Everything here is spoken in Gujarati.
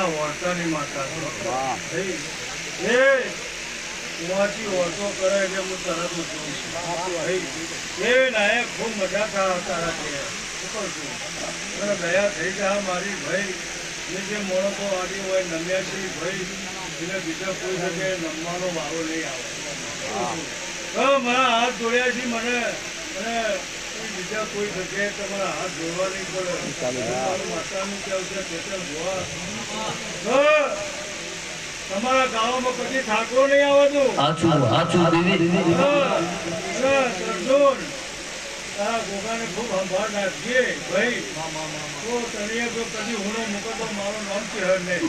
આ વર્તાની માતા એ વાંચી ઓળખો કરે એટલે હું તરત ઉઠું છું એ નાયક ખૂબ મજા તારા કે દયા થઈ જા મારી ભાઈ ને જે મોણસો આડી હોય નમ્યાસી ભાઈ એને બીજા કોઈ જગ્યાએ નમવાનો વારો નહીં આવે મારા હાથ જોડ્યા છે મને અને બીજા કોઈ જગ્યાએ તમારા હાથ જોડવા નહીં પડે માતાનું કેવું છે ખેતર જોવા તમારા ગામમાં કદી ઠાકોર નહીં આવતું તારા ગોગાને ખૂબ સંભાળ રાખજે ભાઈ તો તને જો કદી હુનો મૂકો તો મારું નામ છે નહીં